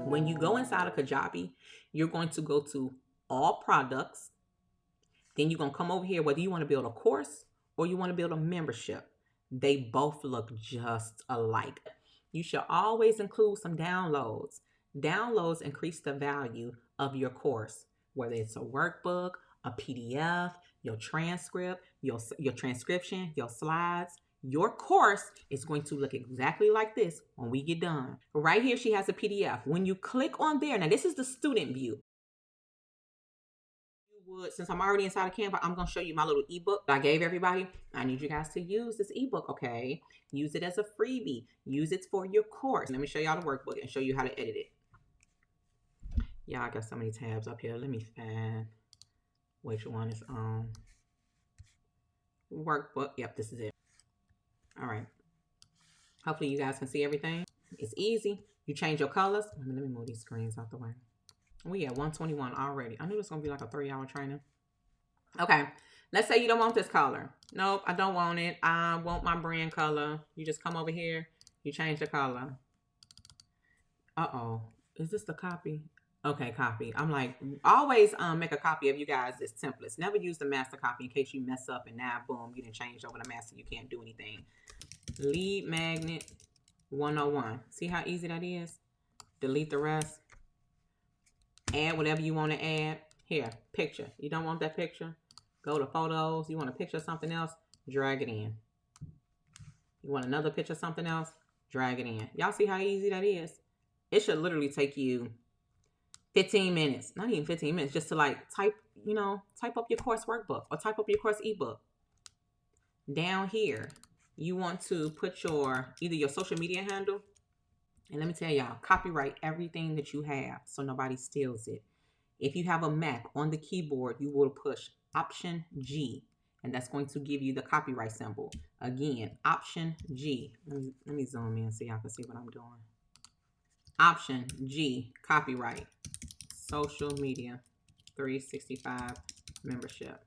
When you go inside of Kajabi, you're going to go to all products. Then you're going to come over here, whether you want to build a course or you want to build a membership. They both look just alike. You should always include some downloads. Downloads increase the value of your course, whether it's a workbook, a PDF, your transcript, your transcription, your slides. Your course is going to look exactly like this when we get done. Right here, she has a PDF. When you click on there, now this is the student view. Since I'm already inside of Canva, I'm going to show you my little ebook that I gave everybody. I need you guys to use this ebook, okay? Use it as a freebie. Use it for your course. Let me show y'all the workbook and show you how to edit it. Yeah, I got so many tabs up here. Let me find which one is on. Workbook. Yep, this is it. All right. Hopefully you guys can see everything. It's easy. You change your colors. Let me move these screens out the way. We at 121 already. I knew this was going to be like a 3-hour training. Okay. Let's say you don't want this color. Nope, I don't want it. I want my brand color. You just come over here. You change the color. Uh-oh. Is this the copy? Okay, copy. I'm like, always make a copy of you guys' templates. Never use the master copy in case you mess up and now, boom, you didn't change over the master. You can't do anything. Lead magnet 101. See how easy that is? Delete the rest. Add whatever you want to add. Here, picture. You don't want that picture? Go to photos. You want a picture of something else? Drag it in. You want another picture of something else? Drag it in. Y'all see how easy that is? It should literally take you 15 minutes. Not even 15 minutes. Just to like type up your course workbook or type up your course ebook. Down here, you want to put either your social media handle. And let me tell y'all, copyright everything that you have so nobody steals it. If you have a Mac on the keyboard, you will push Option G, and that's going to give you the copyright symbol. Again, Option G. Let me zoom in so y'all can see what I'm doing. Option G, copyright, social media, 365 membership.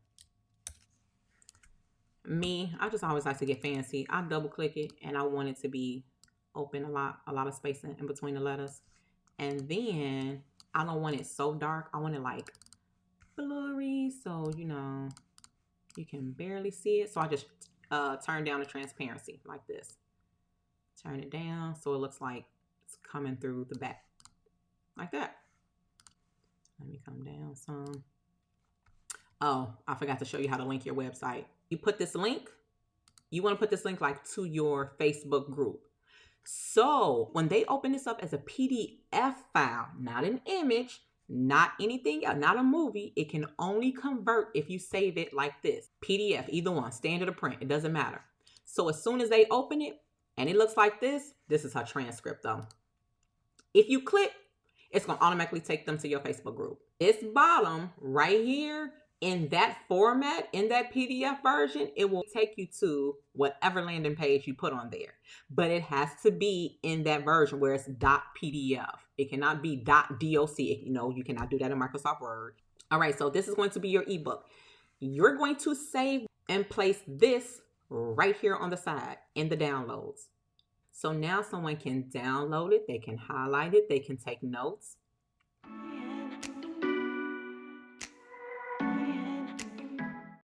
Me, I just always like to get fancy. I double click it and I want it to be open a lot of space in between the letters. And then I don't want it so dark. I want it like blurry so you can barely see it. So I just turn down the transparency like this. Turn it down so it looks like it's coming through the back like that. Let me come down some. Oh, I forgot to show you how to link your website. You put this link, you want to put this link like to your Facebook group. So when they open this up as a PDF file, not an image, not anything else, not a movie, it can only convert if you save it like this. PDF, either one, standard or print, it doesn't matter. So as soon as they open it and it looks like this is her transcript though. If you click, it's going to automatically take them to your Facebook group. This bottom right here, in that format, in that PDF version, it will take you to whatever landing page you put on there. But it has to be in that version where it's .pdf. It cannot be .doc. You cannot do that in Microsoft Word. All right, so this is going to be your ebook. You're going to save and place this right here on the side in the downloads. So now someone can download it, they can highlight it, they can take notes.